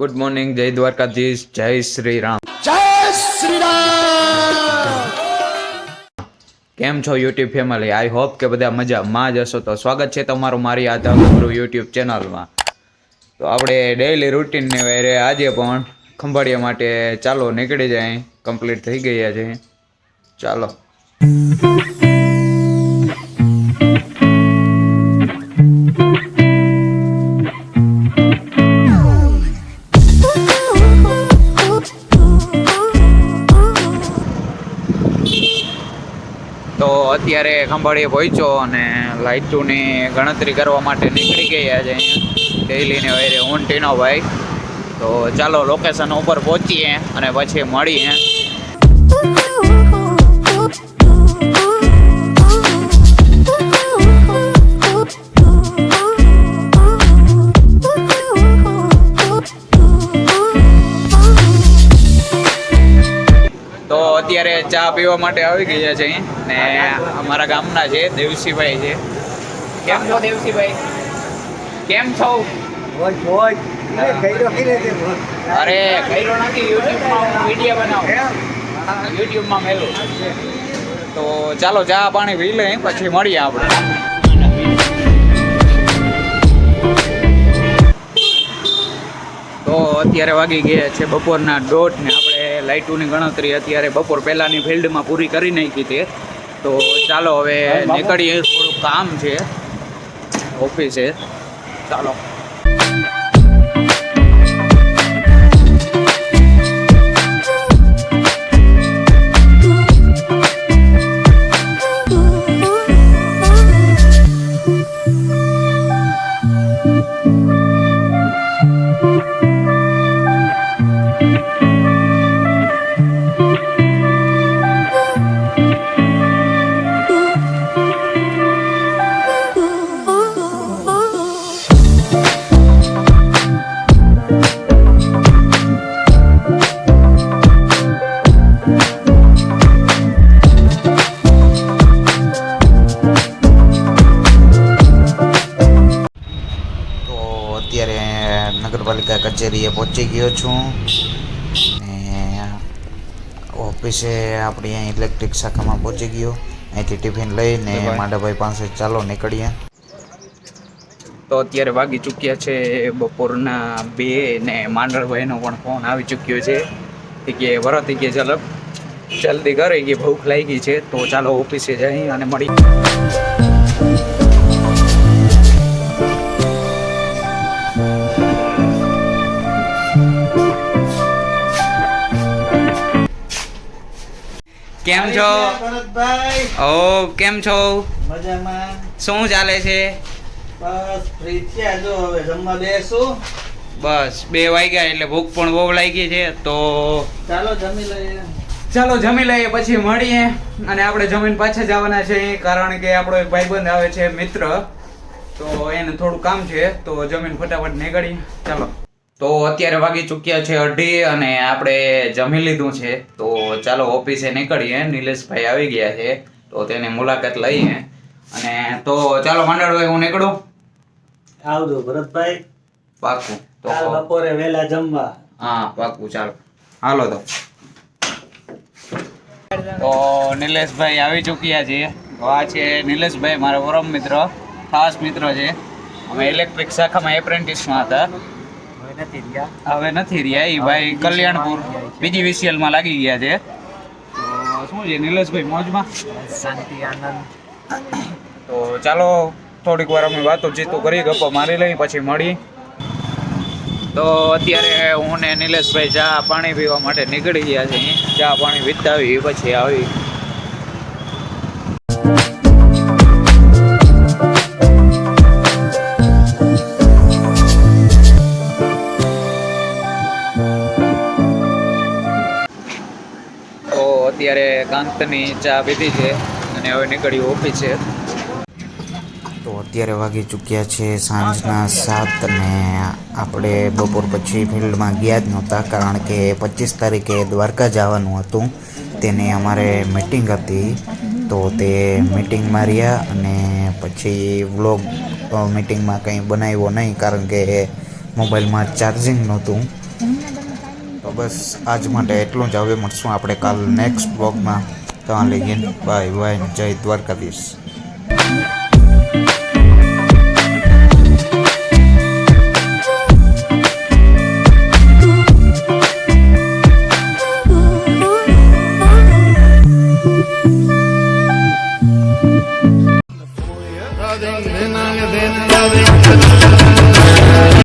Good morning, જય દ્વારકાધીશ, જય શ્રી રામ. જય શ્રી રામ. કેમ છો યુટ્યુબ ફેમિલી? આઈ હોપ કે બધા મજામાં જ હશો. તો સ્વાગત છે તમારું મારી આધા ગુરુ યુટ્યુબ ચેનલમાં. તો આપણે ડેઈલી રૂટીનને વારે આજે પણ ખંભાળિયા માટે ચાલો નીકળી જાય. કમ્પ્લીટ થઈ ગયા છે, ચાલો. તો અત્યારે ખંભાળીએ પહોંચ્યો અને લાઇટોની ગણતરી કરવા માટે નીકળી ગયા છે અહીંયા ડેઈલીને વારે ઊંટીનો ભાઈ. તો ચાલો લોકેશન ઉપર પહોંચીએ અને પછી મળીએ. તો અત્યારે ચા પીવા માટે આવી ગયા છે ને અમારા ગામના છે દેવસીભાઈ છે. કેમ છો દેવસીભાઈ? કેમ છો? અરે કઈરો નથી, યુટ્યુબમાં વિડીયો બનાવો, યુટ્યુબમાં મેલું. તો ચાલો ચા પાણી પી લઈએ પછી મળીએ આપણે. તો અત્યારે વાગી ગયા છે બપોરના 1:30 ને આપણે લાઇટોની ગણતરી અત્યારે બપોર પહેલાંની ફિલ્ડમાં પૂરી કરી નાખી છે. તો ચાલો હવે નીકળીએ, થોડું કામ છે ઓફિસે. ચાલો. અત્યારે નગરપાલિકા કચેરીએ પહોંચી ગયો છું ને ઓફિસે આપણી અહીં ઇલેક્ટ્રિક શાખામાં પહોંચી ગયો. અહીંથી ટિફિન લઈને માંડાભાઈ પાસે ચાલો નીકળીએ. તો અત્યારે વાગી ચૂક્યા છે બપોરના 2 ને માંડળભાઈનો પણ ફોન આવી ચૂક્યો છે કે વરતી કે ચાલો જલ્દી કરી કે ભૂખ લાગી છે. તો ચાલો ઓફિસે જઈ અને મળી. કેમ છો ભરતભાઈ? ઓ કેમ છો? મજામાં. શું ચાલે છે? બસ ફ્રી થયા, જો હવે જમવા બેસું. બસ 2 વાગ્યા એટલે ભૂખ પણ બહુ લાગી છે. તો ચાલો જમી લઈએ. ચાલો જમી લઈએ પછી મળીએ. અને આપણે જમીન પાછા જવાના છે કારણ કે આપણો એક ભાઈબંધ આવે છે મિત્ર, તો એને થોડું કામ છે. તો જમીન ફટાફટ નીકળીએ, ચાલો. તો અત્યારે વાગી ચૂક્યા છે 2:30 અને આપણે જમી લીધું છે. તો ચાલો ઓફિસે નીકળીએ. નિલેશભાઈ આવી ગયા છે તો તેની મુલાકાત લઈએ. અને તો ચાલો માંડળભાઈ, હું નીકળું. આવજો ભરતભાઈ. પાકું. તો કાલ બપોરે વહેલા જમવા. હા પાકું, ચાલો હાલો. તો નિલેશભાઈ આવી ચૂક્યા છે. આ છે નિલેશભાઈ, મારા પરમ મિત્ર, ખાસ મિત્ર છે. અમે ઇલેક્ટ્રિક શાખામાં એપ્રેન્ટિસમાં હતા, હવે નથી રહ્યા. એ ભાઈ કલ્યાણપુર બીજી વિસીએલમાં લાગી ગયા છે. તો શું છે નિલેશભાઈ, મોજમાં? શાંતિ આનંદ. તો ચાલો થોડીક વાર અમે વાતો કરી, ગપ્પો મારી લઈ પછી મળી. તો અત્યારે હું ને નિલેશભાઈ ચા પાણી પીવા માટે નીકળી ગયા છે. ચા પાણી વિતાવી પછી આવી. અત્યારે કાંતની ચા પીધી છે અને હવે નીકળ્યું ઓફિસે. તો અત્યારે વાગી ચૂક્યા છે સાંજના 7 ને આપણે બપોર પછી ફિલ્ડમાં ગયા જ નહોતા કારણ કે 25 તારીખે દ્વારકા જવાનું હતું. તેની અમારે મિટિંગ હતી. તો તે મિટિંગમાં રહ્યા અને પછી વ્લોગ મિટિંગમાં કંઈ બનાવ્યો નહીં કારણ કે મોબાઈલમાં ચાર્જિંગ નહોતું. તો બસ આજ માટે એટલું જ. હવે મળશું આપણે કાલ નેક્સ્ટ બ્લોગમાં. ત્યાં લગીન બાય બાય, જય દ્વારકાધીશ.